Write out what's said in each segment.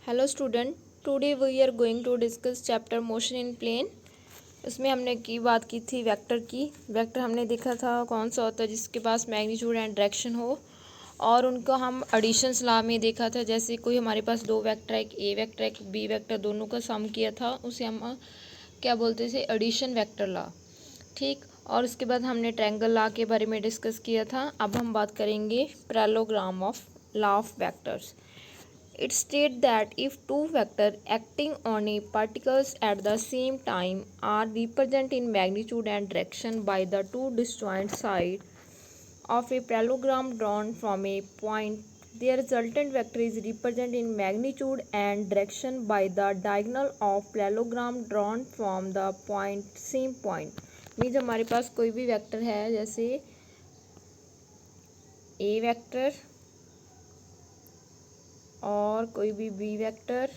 Hello student, today we are going to discuss chapter motion in plane. इसमें हमने बात की थी वेक्टर की। वेक्टर हमने देखा था कौन सा होता है जिसके पास मैग्नीट्यूड एंड डायरेक्शन हो, और उनको हम एडिशंस लॉ में देखा था। जैसे कोई हमारे पास दो वेक्टर, एक ए वेक्टर एक बी वेक्टर, दोनों का सम किया था, उसे हम क्या बोलते थे, एडिशन वेक्टर लॉ। ठीक, और उसके बाद हमने ट्रायंगल लॉ के बारे में डिस्कस किया था। अब हम बात करेंगे parallelogram of law of vectors. It states that if two vectors acting on a particles at the same time are represented in magnitude and direction by the two disjoint sides of a parallelogram drawn from a point, their resultant vector is represented in magnitude and direction by the diagonal of parallelogram drawn from the point same point। Means हमारे पास कोई भी vector है, जैसे a vector और कोई भी B vector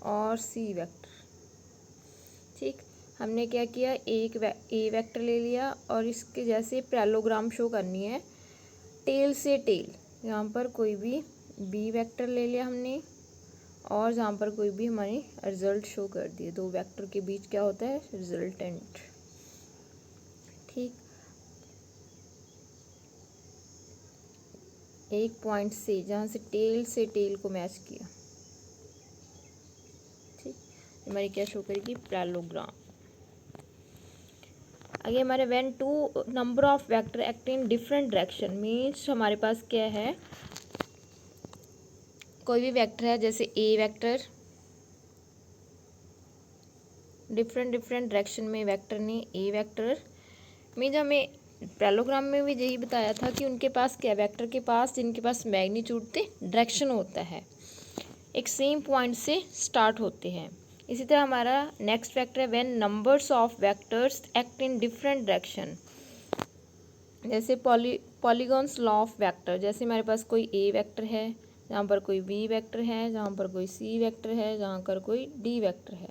और C vector. ठीक, हमने क्या किया, एक ए वेक्टर ले लिया और इसके जैसे पैरेललोग्राम शो करनी है टेल से टेल। यहाँ पर कोई भी बी वेक्टर ले लिया हमने, और जहाँ पर कोई भी हमारी रिजल्ट शो कर दिए। दो वेक्टर के बीच क्या होता है, रिजल्टेंट। ठीक, एक पॉइंट से जहाँ से टेल को मैच किया। ठीक, हमारी क्या शो करेगी, पैरेललोग्राम। आगे हमारे when two number of vector act in different direction, means हमारे पास क्या है, कोई भी वेक्टर है जैसे ए वेक्टर, डिफरेंट डायरेक्शन में वेक्टर ने ए वेक्टर, मीन्स हमें पैरेललोग्राम में भी यही बताया था कि उनके पास क्या, वेक्टर के पास जिनके पास मैग्नीट्यूड से डायरेक्शन होता है, एक सेम पॉइंट से स्टार्ट होते हैं। इसी तरह हमारा नेक्स्ट वेक्टर है when numbers of vectors act in different direction, जैसे पॉलीगॉन्स लॉ ऑफ वेक्टर। जैसे हमारे पास कोई ए वेक्टर है, जहाँ पर कोई बी वेक्टर है, जहाँ पर कोई सी वेक्टर है, जहाँ पर कोई डी वेक्टर है।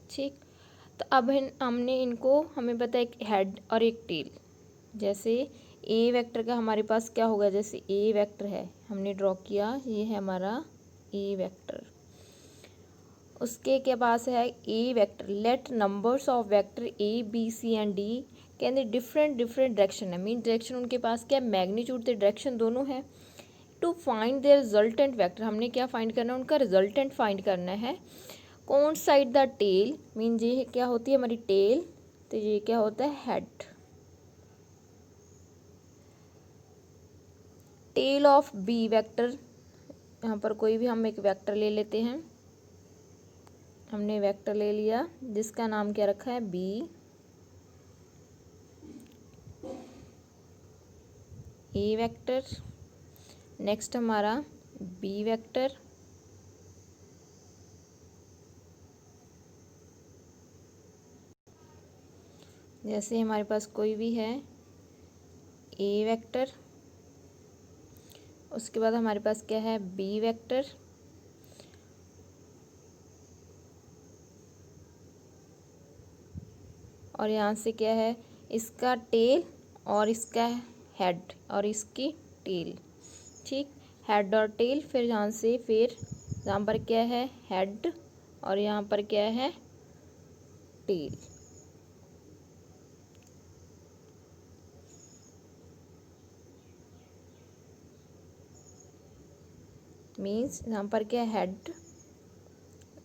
ठीक, तो अब हमने इनको, हमें पता है एक हेड और एक टेल। जैसे ए वेक्टर का हमारे पास क्या होगा, जैसे ए वेक्टर है हमने ड्रॉ किया, ये है हमारा ए वेक्टर। उसके के पास है a vector, let numbers of vector a B C and d can the different direction है। मीन डायरेक्शन उनके पास क्या, मैग्नीट्यूड से डायरेक्शन दोनों है। To find their resultant vector, हमने क्या फाइंड करना है, उनका रिजल्टेंट फाइंड करना है। कौन साइड द टेल, मीन ये क्या होती है हमारी टेल, तो ये क्या होता है, head. Tail of b vector, यहाँ पर कोई भी हम एक वेक्टर ले लेते हैं। हमने वेक्टर ले लिया जिसका नाम क्या रखा है, बी। ए वेक्टर, नेक्स्ट हमारा बी वेक्टर, जैसे हमारे पास कोई भी है ए वेक्टर, उसके बाद हमारे पास क्या है, बी वेक्टर, और यहाँ से क्या है, इसका टेल और इसका हेड और इसकी टेल। ठीक, हेड और टेल, फिर यहाँ से फिर यहाँ पर क्या है, हेड, और यहाँ पर क्या है, टेल। मीन्स यहाँ पर क्या है, हेड,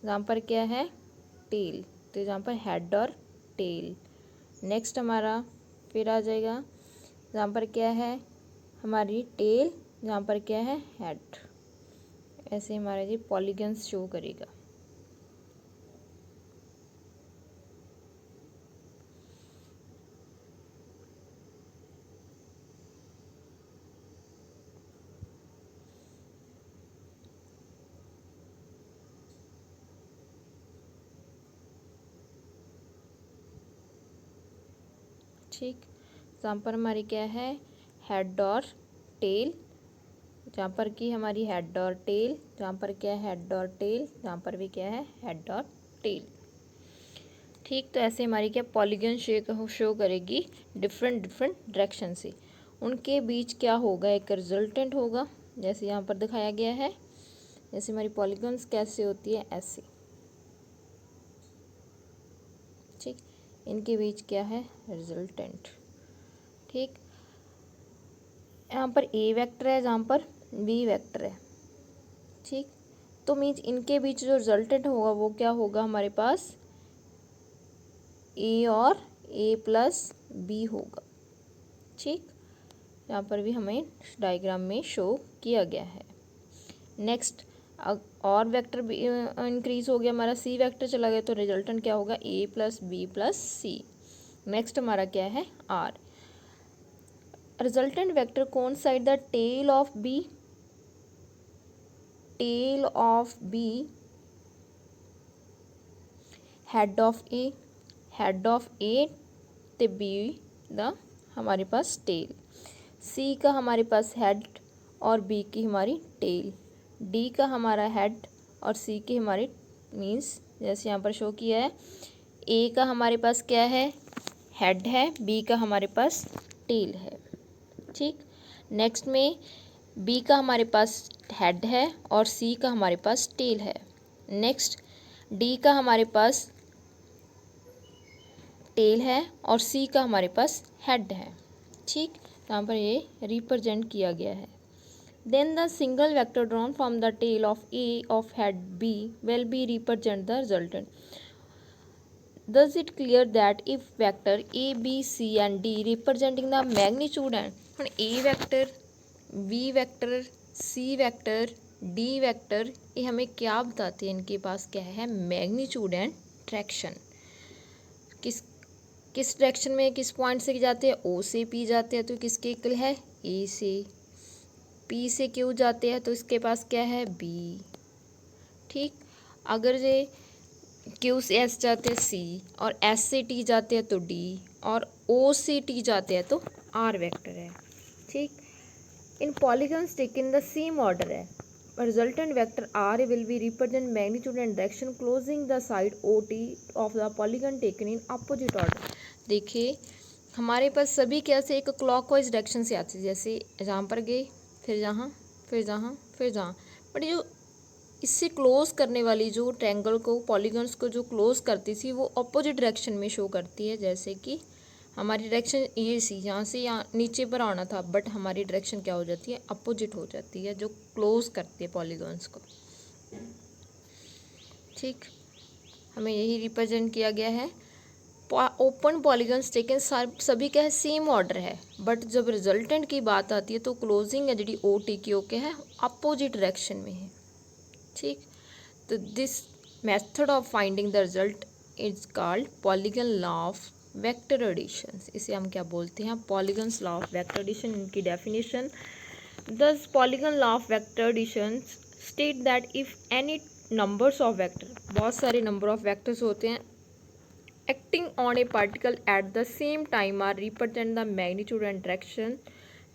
यहाँ पर क्या है, टेल, तो यहाँ पर हेड और टेल। नेक्स्ट हमारा फिर आ जाएगा, जहाँ पर क्या है हमारी टेल, जहाँ पर क्या है, हेड। ऐसे हमारा ये पॉलीगन्स शो करेगा। ठीक, जहाँ पर हमारी क्या है, हेड और टेल, जहाँ पर की हमारी हेड और टेल, जहाँ पर क्या है, हेड और टेल, जहाँ पर भी क्या है, हेड और टेल। ठीक, तो ऐसे हमारी क्या पॉलीगन शो करेगी डिफरेंट डायरेक्शन से। उनके बीच क्या होगा, एक रिजल्टेंट होगा, जैसे यहाँ पर दिखाया गया है। जैसे हमारी पॉलीगॉन्स कैसे होती है, ऐसे, ठीक। इनके बीच क्या है, रिजल्टेंट, ठीक। यहाँ पर ए वेक्टर है, जहाँ पर बी वेक्टर है, ठीक। तो मीन्स इनके बीच जो रिजल्टेंट होगा वो क्या होगा, हमारे पास ए और ए प्लस बी होगा, ठीक। यहाँ पर भी हमें डायग्राम में शो किया गया है। नेक्स्ट, और वेक्टर भी इंक्रीज हो गया, हमारा सी वेक्टर चला गया, तो रिजल्टेंट क्या होगा, a plus B plus c. Next हमारा क्या है, आर। रिजल्टेंट वेक्टर कौन side the tail of b, tail of b, head of a, head of a ते बी द हमारे पास टेल। सी का हमारे पास हेड और बी की हमारी टेल। डी का हमारा हेड और सी की हमारी मीन्स जैसे यहाँ पर शो किया है, ए का हमारे पास क्या है, हेड है, बी का हमारे पास टेल है, ठीक। नेक्स्ट में बी का हमारे पास हेड है और सी का हमारे पास टेल है। नेक्स्ट, डी का हमारे पास टेल है और सी का हमारे पास हेड है, ठीक। यहाँ पर ये रिप्रेजेंट किया गया है। Then the single vector drawn from the tail of A of head B will be represent the resultant. Thus it clear that if vector A, B, C and D representing the magnitude and ਹੁਣ A vector, B vector, C vector, D vector ये हमें क्या बताते हैं, इनके पास क्या है, magnitude and direction. किस किस डायरेक्शन में, किस पॉइंट से जाते हैं, O से P जाते हैं तो किसके इक्वल है, A से। P से Q जाते हैं तो इसके पास क्या है, B, ठीक। अगर ये Q से S जाते हैं C और S से T जाते हैं तो D और O से T जाते हैं तो R वेक्टर है, ठीक। In polygons taken the same order है। Resultant vector R will be represent magnitude and direction closing the side OT of the polygon taken in opposite order. देखिए हमारे पास सभी कैसे एक क्लॉकवाइज डायरेक्शन से आते हैं, जैसे जहाँ पर गए, फिर जहाँ, फिर जहाँ, फिर जहाँ। बट जो इससे क्लोज करने वाली जो ट्रायंगल को, पॉलीगॉन्स को जो क्लोज करती थी वो अपोजिट डायरेक्शन में शो करती है। जैसे कि हमारी डायरेक्शन ये सी, यहाँ से यहाँ नीचे पर आना था, बट हमारी डायरेक्शन क्या हो जाती है, अपोजिट हो जाती है, जो क्लोज करती है पॉलीगॉन्स को, ठीक। हमें यही रिप्रेजेंट किया गया है। ओपन पॉलीगॉन्स टेकन सभी क्या है, सेम ऑर्डर है, बट जब रिजल्टेंट की बात आती है तो क्लोजिंग है जी ओ टी की ओके है अपोजिट डायरेक्शन में है, ठीक। तो this method of finding the result is called polygon law of vector addition. इसे हम क्या बोलते हैं, polygons law of vector addition. इनकी definition, this polygon law of vector addition state that if any numbers of vector, बहुत सारे number of vectors होते हैं, acting on a particle at the same time are represent the magnitude and direction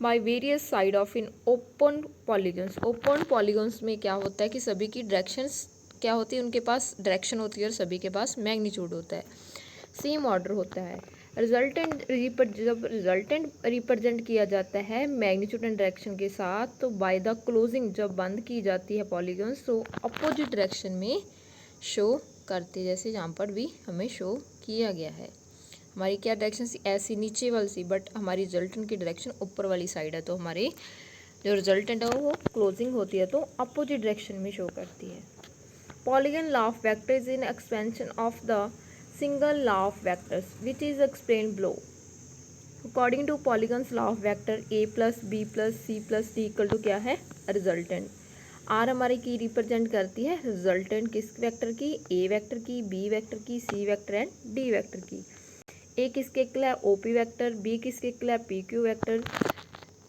by various side of in open polygons। open polygons में क्या होता है कि सभी की डायरेक्शंस क्या होती है, उनके पास डायरेक्शन होती है और सभी के पास मैग्नीट्यूड होता है, सेम ऑर्डर होता है। जब रिजल्टेंट रिप्रेजेंट किया जाता है मैग्नीट्यूड एंड डायरेक्शन के साथ, तो बाय द क्लोजिंग जब बंद की जाती है पॉलीगॉन्स तो अपोजिट डायरेक्शन में शो करते, जैसे यहाँ पर भी हमें शो किया गया है। हमारी क्या डायरेक्शन सी, ऐसी नीचे वाली सी, बट हमारी रिजल्टेंट की डायरेक्शन ऊपर वाली साइड है, तो हमारी जो रिजल्टेंट है वो क्लोजिंग होती है तो अपोजिट डायरेक्शन में शो करती है। Polygon law of vector is in expansion of the single law of vectors which is explain below. According to polygons law of vector A plus B plus C plus D equal to क्या है, resultant. Are हमारी की represent करती है resultant किस vector की, ए vector की, B vector की, C vector and D vector की। ए किसके इक्वल है, ओपी वेक्टर, बी किसके इक्वल है, पी क्यू वेक्टर।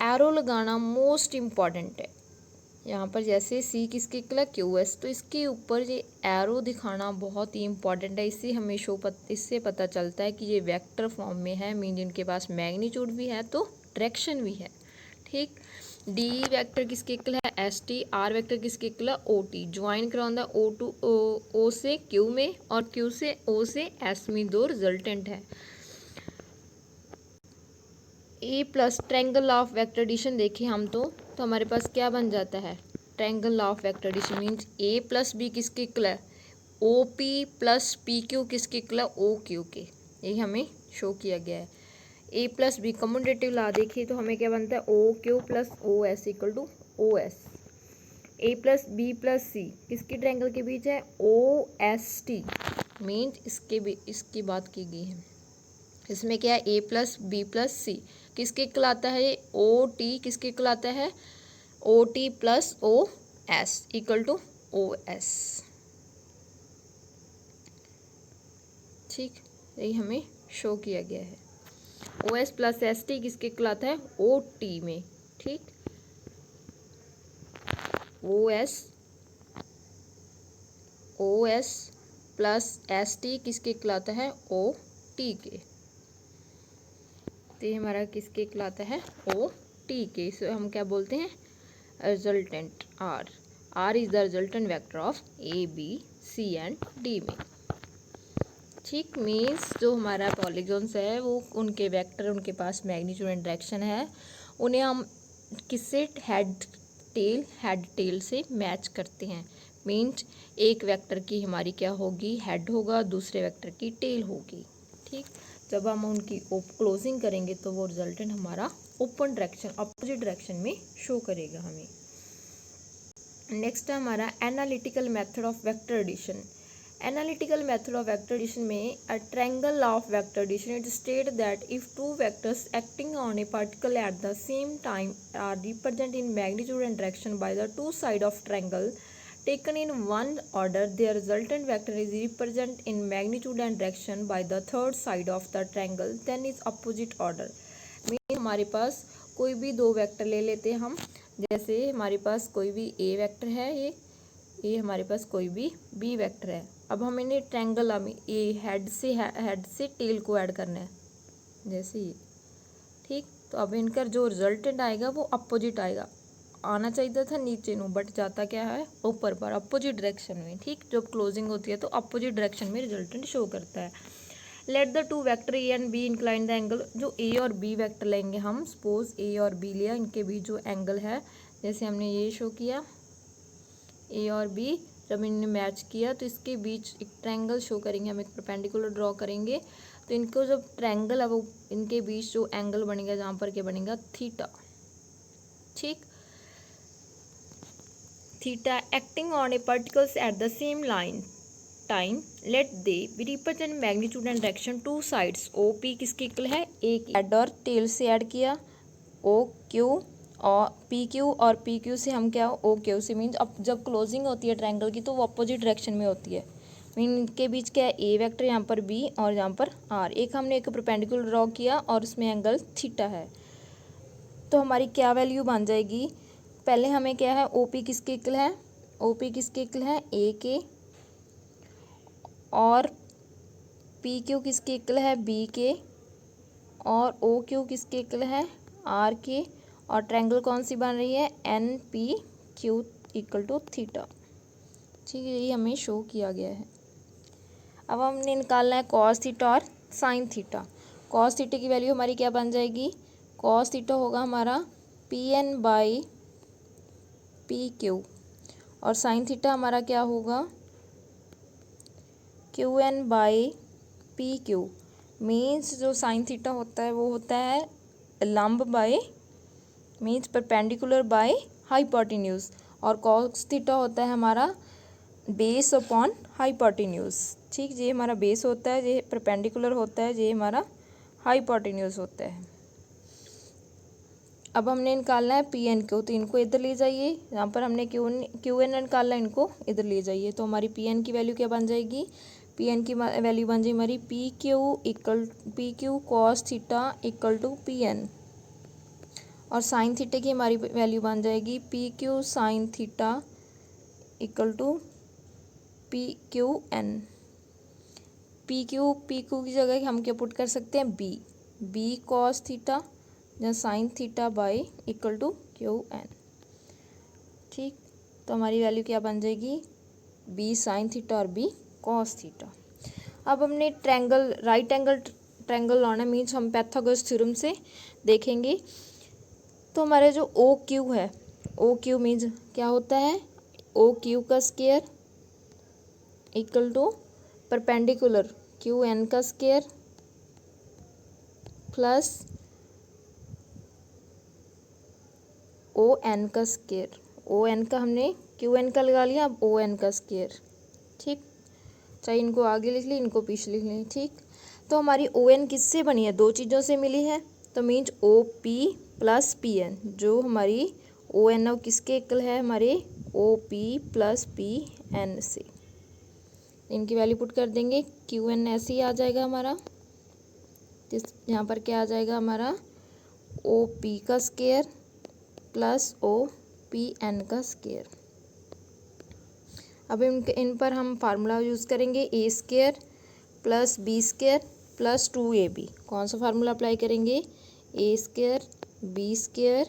एरो लगाना मोस्ट इम्पॉर्टेंट है यहाँ पर, जैसे सी किसके इक्वल है, क्यू एस, तो इसके ऊपर ये एरो दिखाना बहुत ही इंपॉर्टेंट है। इससे हमें इससे पता चलता है कि ये वेक्टर फॉर्म में है, मीन जिनके पास मैग्नीट्यूड भी है तो डायरेक्शन भी है, ठीक। डी वेक्टर किसके इक्वल है, एस टी। आर वेक्टर किसके इक्वल है, ओ टी। ज्वाइन कराउंड द ओ टू ओ से क्यू में और क्यू से ओ से एस में, दो रिजल्टेंट है। A plus triangle of vector addition देखें हम तो हमारे पास क्या बन जाता है, triangle of vector addition means a plus b किसके इक्वल है, O P plus p Q किसके इक्वल है, ओ क्यू के। यही हमें शो किया गया है। A plus b commutative law देखिए तो हमें क्या बनता है, ओ q plus O S equal to O s. A plus B plus c किसकी ट्रायंगल के बीच है, ओ एस टी मीन्स इसकी बात की गई है। इसमें क्या है, ए प्लस बी प्लस सी किसके इक्वल आता है, ओ टी किसके इक्वल आता है, ओ T plus O S equal to O S. ठीक, यही हमें शो किया गया है। O S plus S T किसके इक्वल आता है, ओ टी में। ठीक, O S plus S T किसके इक्वल आता है, ओ टी के। तो ये हमारा किसके इक्वल आता है, ओ टी के। इसे हम क्या बोलते हैं, resultant R. R is the resultant vector of A B C and D में। ठीक, मीन्स जो हमारा पॉलीगॉन्स है वो उनके वेक्टर, उनके पास मैग्नीट्यूड एंड डायरेक्शन है, उन्हें हम किससे हेड टेल से मैच करते हैं। मीन्स एक वेक्टर की हमारी क्या होगी, हेड होगा, दूसरे वेक्टर की टेल होगी। ठीक, जब हम उनकी क्लोजिंग करेंगे तो वो रिजल्टेंट हमारा ओपन डायरेक्शन, अपोजिट डायरेक्शन में शो करेगा हमें। नेक्स्ट है हमारा analytical method of vector addition. Analytical method of vector addition में a triangle of vector addition it state that if two vectors acting on a particle at the same time are represent in magnitude and direction by the two side of triangle taken in one order, their resultant vector is represented in magnitude and direction by the third side of the triangle, then is opposite order। Mean हमारे पास कोई भी दो vector ले लेते हैं हम, जैसे हमारे पास कोई भी ए वेक्टर है, ये हमारे पास कोई भी बी वेक्टर है। अब हम इन्हें ट्रायंगल ए हेड से टेल को ऐड करना है, जैसे ये। ठीक, तो अब इनका जो रिजल्टेंट आएगा वो अपोजिट आएगा, आना चाहिए था नीचे नो, बट जाता क्या है ऊपर पर, अपोजिट डायरेक्शन में। ठीक, जब क्लोजिंग होती है तो अपोजिट डायरेक्शन में रिजल्टेंट शो करता है। Let the two vector A and B incline the angle. जो ए और बी वेक्टर लेंगे हम, सपोज ए और बी लिया, इनके बीच जो एंगल है, जैसे हमने ये शो किया ए और बी, जब इन्हें मैच किया तो इसके बीच एक ट्रायंगल शो करेंगे, हम एक परपेंडिकुलर ड्रॉ करेंगे। तो इनको जब ट्रायंगल है वो इनके बीच जो एंगल बनेगा, जहाँ पर क्या बनेगा, थीटा। ठीक, theta acting on a particles at the same time let they be represent magnitude and direction two sides। O P किसके इक्वल है, एक हेड और टेल से ऐड किया, ओ क्यू और पी क्यू, और पी क्यू से हम क्या, ओ क्यू से। मीन्स अब जब क्लोजिंग होती है ट्रायंगल की तो वो अपोजिट डायरेक्शन में होती है। मीन इनके बीच क्या है, ए वेक्टर यहाँ पर बी और यहाँ पर आर। एक हमने एक परपेंडिकुलर ड्रॉ किया और उसमें एंगल थीटा है, तो हमारी क्या वैल्यू बन जाएगी, पहले हमें क्या है, ओ पी किसके इक्वल है, ओ पी किसके इक्वल है, ए के, और पी क्यू किसके इक्वल है, बी के, और ओ क्यू किसके इक्वल है, आर के, और ट्रायंगल कौन सी बन रही है, N P Q equal to theta. ठीक है, यही हमें शो किया गया है। अब हमने निकालना है कॉस थीटा और साइन थीटा। कॉस थीटा की वैल्यू हमारी क्या बन जाएगी, कॉस थीटा होगा हमारा P N by P Q, और साइन थीटा हमारा क्या होगा, Q N by P Q. Means जो साइन थीटा होता है वो होता है लंब by, means perpendicular by hypotenuse, और कॉस थीटा होता है हमारा बेस अपॉन हाइपोटेन्यूज। ठीक, ये हमारा बेस होता है, ये परपेंडिकुलर होता है, ये हमारा हाइपोटेन्यूज होता है। अब हमने निकालना है पी एन क्यू, तो इनको इधर ले जाइए, यहाँ पर हमने क्यू एन निकालना है, इनको इधर ले जाइए। तो हमारी पी एन की वैल्यू क्या बन जाएगी, पी एन की वैल्यू बन जाएगी हमारी P Q cos theta equal to P N, और साइन थीटा की हमारी वैल्यू बन जाएगी P Q sine theta equal to P Q N. P Q की जगह हम क्या पुट कर सकते हैं, बी कॉस थीटा जहाँ sine theta by equal to Q N. ठीक, तो हमारी वैल्यू क्या बन जाएगी, बी साइन थीटा और बी कॉस थीटा। अब हमने राइट एंगल ट्रायंगल लाना, मीन्स हम पाइथागोरस थ्योरम से देखेंगे तो हमारे जो ओ क्यू है, ओ क्यू मीन्स क्या होता है, ओ क्यू का square equal to perpendicular Q N का स्क्वायर प्लस ओ एन का स्क्वायर। ओ एन का हमने क्यू एन का लगा लिया, अब ओ एन का स्क्वायर। ठीक, चाहे इनको आगे लिख लें, इनको पीछे लिख लें। ठीक, तो हमारी ओ एन किससे बनी है, दो चीज़ों से मिली है, तो means O P plus P N. जो हमारी ओ एन अब किसके इक्वल है, हमारे O P plus P N से। इनकी वैल्यू पुट कर देंगे, क्यू एन ऐसे ही आ जाएगा हमारा, यहाँ पर क्या आ जाएगा हमारा ओ पी का square plus O P N का स्क्वायर। अब इन पर हम फार्मूला यूज़ करेंगे, A square plus B square plus 2ab। कौन सा फार्मूला अप्लाई करेंगे, A square B square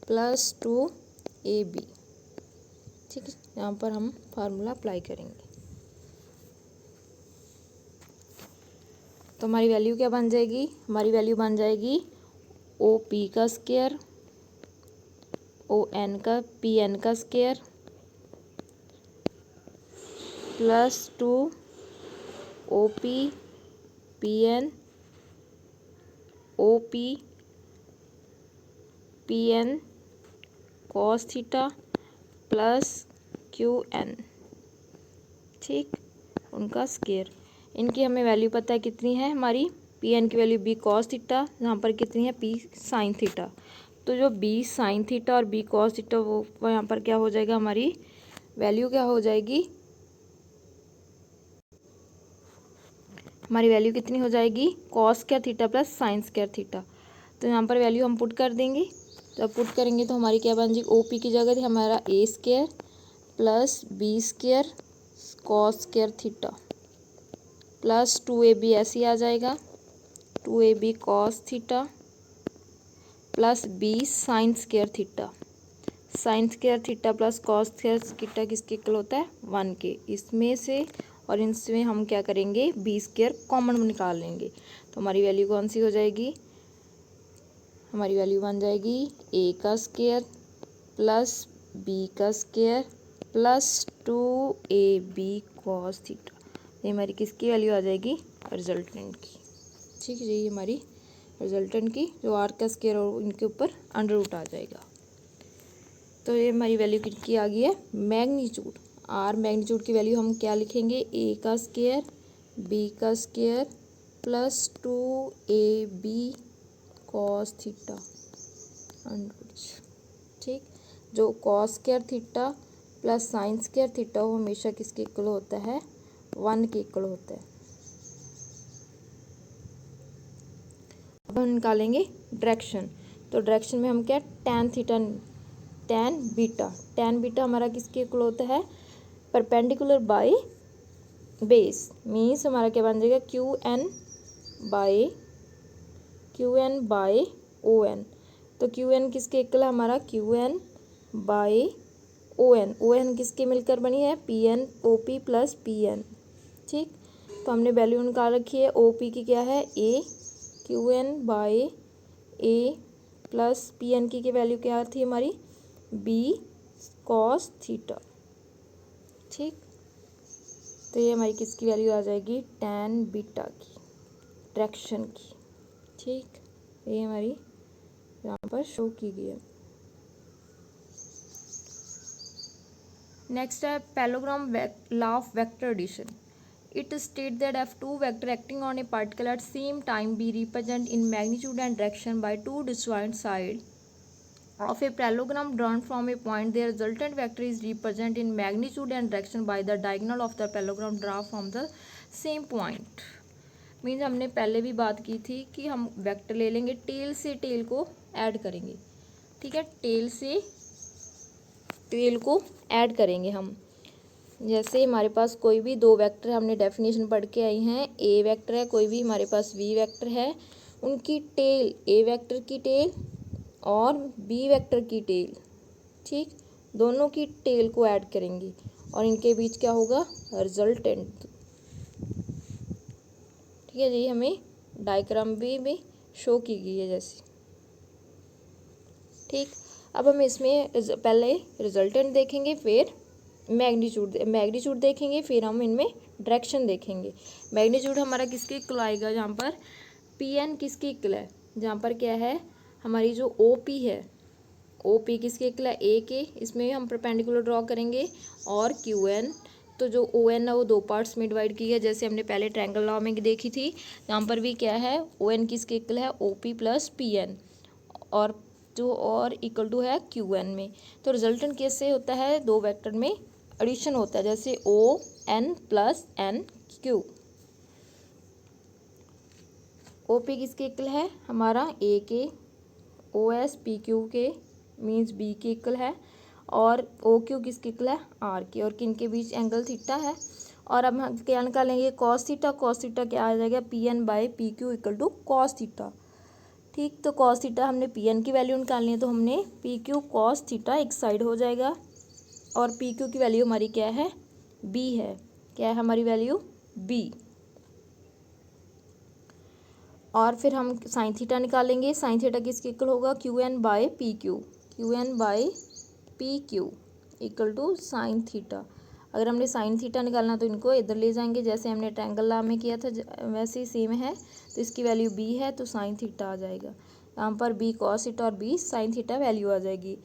plus 2ab। ठीक है, यहाँ पर हम फार्मूला अप्लाई करेंगे तो हमारी वैल्यू क्या बन जाएगी, हमारी वैल्यू बन जाएगी ओ पी का स्क्वायर ओ एन का पी एन का square plus 2 O P N O P N cos theta plus Q N. ठीक, उनका स्क्वायर। इनकी हमें वैल्यू पता है कितनी है, हमारी पी एन की वैल्यू बी कॉस थीटा, यहाँ पर कितनी है पी साइन थीटा। तो जो बी साइन थीटा और बी कॉस थीटा वो यहाँ पर क्या हो जाएगा, हमारी वैल्यू क्या हो जाएगी, हमारी वैल्यू कितनी हो जाएगी, cos square theta plus sign square theta. तो यहाँ पर वैल्यू हम पुट कर देंगे, जब पुट करेंगे तो हमारी क्या बन जाएगी, ओ पी की जगह थी हमारा A square plus B square cos square theta plus 2ab ऐसे ही आ जाएगा, 2ab cos theta plus B sine square theta. Sine square theta plus cos square theta किसके इक्वल होता है, 1 के। इसमें से और इनमें हम क्या करेंगे, बी स्क्वायर कॉमन निकाल लेंगे तो हमारी वैल्यू कौन सी हो जाएगी, हमारी वैल्यू बन जाएगी ए का स्क्वायर प्लस बी का square plus 2ab cos theta. ये हमारी किसकी वैल्यू आ जाएगी, रिजल्टेंट की। ठीक है, ये हमारी रिजल्टेंट की, जो आर का स्क्वायर और इनके ऊपर अंडर रूट आ जाएगा। तो ये हमारी वैल्यू कितनी आ गई है, मैग्नीट्यूड। आर मैग्नीट्यूड की वैल्यू हम क्या लिखेंगे, ए का स्क्वायर बी का square plus 2ab cos theta under. ठीक, जो cos square theta plus sign square theta वो हमेशा किसके इक्वल होता है, 1 के इक्वल होता है। अब हम निकालेंगे डायरेक्शन, तो डायरेक्शन में हम क्या, टैन थीटा टैन बीटा हमारा किसके इक्वल होता है, परपेंडिकुलर बाय बेस। मीन्स हमारा क्या बन जाएगा, Q N by O N. तो क्यू एन किसके इक्वल है, हमारा Q N by O N किसके मिलकर बनी है, P N O P plus P N. ठीक, तो हमने वैल्यू निकाल रखी है, ओ पी की क्या है ए, क्यू एन बाय ए प्लस पी एन की वैल्यू क्या थी हमारी बी कॉस थीटा। ठीक, तो ये हमारी किसकी वैल्यू आ जाएगी, टैन बीटा की, डायरेक्शन की। ठीक, ये हमारी यहाँ पर शो की गई है। नेक्स्ट है parallelogram law of vector addition. It states that if two vectors acting on a particle at same time be represented in magnitude and direction by two disjoint sides of a parallelogram drawn from a point, their resultant vector is represented in magnitude and direction by the diagonal of the parallelogram drawn from the same point. Means हमने पहले भी बात की थी कि हम vector ले लेंगे, टेल से टेल को ऐड करेंगे। ठीक है, टेल से टेल को ऐड करेंगे हम। जैसे हमारे पास कोई भी दो वेक्टर, हमने डेफिनेशन पढ़ के आई हैं, ए वेक्टर है, कोई भी हमारे पास बी वेक्टर है, उनकी टेल, ए वेक्टर की टेल और बी वेक्टर की टेल, ठीक, दोनों की टेल को ऐड करेंगे और इनके बीच क्या होगा, रिजल्टेंट। ठीक है जी, हमें डायग्राम भी शो की गई है जैसे। ठीक, अब हम इसमें पहले रिजल्टेंट देखेंगे, फिर मैग्नीट्यूड देखेंगे, फिर हम इनमें डायरेक्शन देखेंगे। मैग्नीट्यूड हमारा किसके इक्वल आएगा, जहाँ पर पी एन किसके इक्वल है, जहाँ पर क्या है हमारी जो ओ पी है, ओ पी किसके इक्वल है, ए के, इसमें हम परपेंडिकुलर ड्रॉ करेंगे, और क्यू एन, तो जो ओ एन है वो दो पार्ट्स में डिवाइड की है, जैसे हमने पहले ट्रायंगल लॉ में देखी थी। यहाँ पर भी क्या है, ओ एन किसके इक्वल है, O P plus P N, और जो और इक्वल टू है क्यू एन में। तो रिजल्टेंट कैसे होता है, दो वेक्टर में एडिशन होता है, जैसे O N plus N Q. O P किसके इक्वल है, हमारा ए के, ओ एस पी क्यू के मीन्स बी के इक्वल है, और ओ क्यू किसके इक्वल है, आर के, और किन के बीच एंगल थीटा है। और अब हम क्या निकालेंगे, कॉस थीटा, कॉस थीटा क्या आ जाएगा, P N by P Q equal to cos theta. ठीक, तो कॉस थीटा हमने पी एन की वैल्यू निकालनी है, तो हमने पी क्यू कॉस थीटा एक साइड हो जाएगा, और पी क्यू की वैल्यू हमारी क्या है, बी है, क्या है हमारी वैल्यू, बी। और फिर हम साइन थीटा निकालेंगे, साइन थीटा किसके इक्वल होगा, Q N by P Q, Q N by P Q equal to sine theta. अगर हमने साइन थीटा निकालना तो इनको इधर ले जाएंगे, जैसे हमने ट्रायंगल लॉ में किया था वैसे ही सेम है, तो इसकी वैल्यू बी है, तो साइन थीटा आ जाएगा। यहाँ पर बी कॉस थीटा और बी साइन थीटा वैल्यू आ जाएगी।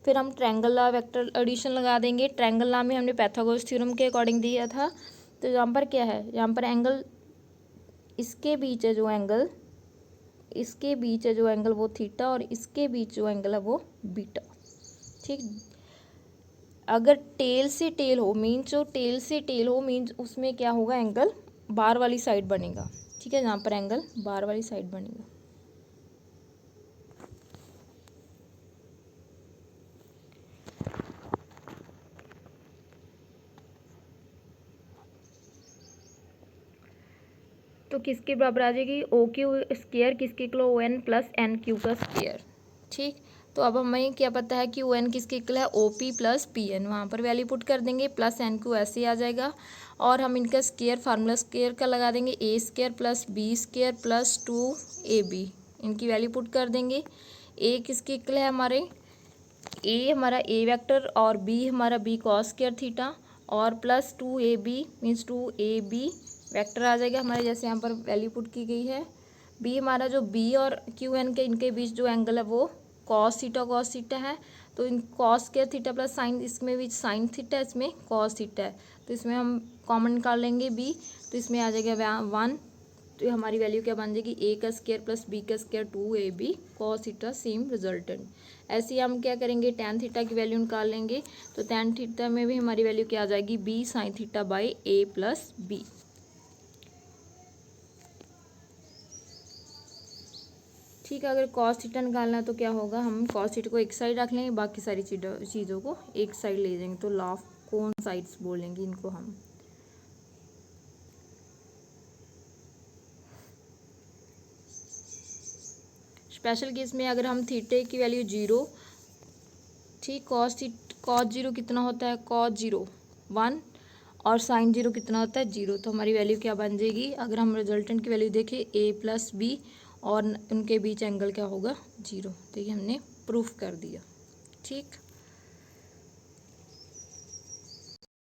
फिर हम ट्रायंगल लॉ वेक्टर एडिशन लगा देंगे। ट्रायंगल लॉ में हमने पाइथागोरस थ्योरम के अकॉर्डिंग दिया था, तो यहाँ पर क्या है, यहाँ पर एंगल इसके बीच है जो एंगल, इसके बीच है जो एंगल वो थीटा, और इसके बीच जो एंगल है वो बीटा। ठीक, अगर टेल से टेल हो मीन्स, जो टेल से टेल हो मीन्स उसमें क्या होगा, एंगल बार वाली साइड बनेगा। ठीक है, यहाँ पर एंगल बार वाली साइड बनेगा। तो किसके बराबर आ जाएगी, ओ क्यू स्क्वायर किसके equal, O N plus N Q का स्क्वायर। ठीक, तो अब हमें क्या पता है कि ओ एन किसके इक्वल है, O P plus P N, वहाँ पर वैल्यू पुट कर देंगे, प्लस एन क्यू ऐसे आ जाएगा, और हम इनका स्क्वायर फार्मूला स्क्वायर का लगा देंगे, A square plus B square plus 2ab, इनकी वैल्यू पुट कर देंगे। ए किसके इक्वल है हमारे, ए हमारा ए वेक्टर, और बी हमारा बी कॉस स्क्वायर थीटा, और plus 2ab means 2ab vector आ जाएगा हमारे, जैसे यहाँ पर वैल्यू पुट की गई है। बी हमारा जो बी और क्यू एन के इनके बीच जो एंगल है वो कॉस थीटा है, तो इन cos square theta plus sine, इसमें भी साइन थीटा, इसमें कॉस थीटा है, तो इसमें हम कॉमन निकाल लेंगे बी, तो इसमें आ जाएगा 1, तो हमारी वैल्यू क्या बन जाएगी, ए का स्क्वायर प्लस बी का square 2ab cos theta, same resultant. ऐसे ही हम क्या करेंगे, टैन थीटा की वैल्यू निकाल लेंगे, तो टैन थीटा में भी हमारी वैल्यू क्या आ जाएगी, B sine theta by A plus B. ठीक है, अगर कॉस थीटा निकालना है तो क्या होगा, हम कॉस थीटा को एक साइड रख लेंगे, बाकी सारी चीज़ों को एक साइड ले जाएंगे, तो लॉ ऑफ कोन साइड्स बोलेंगे इनको हम। स्पेशल केस में अगर हम थीटे की वैल्यू 0, ठीक, कॉस जीरो कितना होता है, कॉस 0 1, और साइन 0 कितना होता है 0, तो हमारी वैल्यू क्या बन जाएगी, अगर हम रिजल्टेंट की वैल्यू देखें ए प्लस बी, और उनके बीच एंगल क्या होगा 0, तो ये हमने प्रूफ कर दिया। ठीक।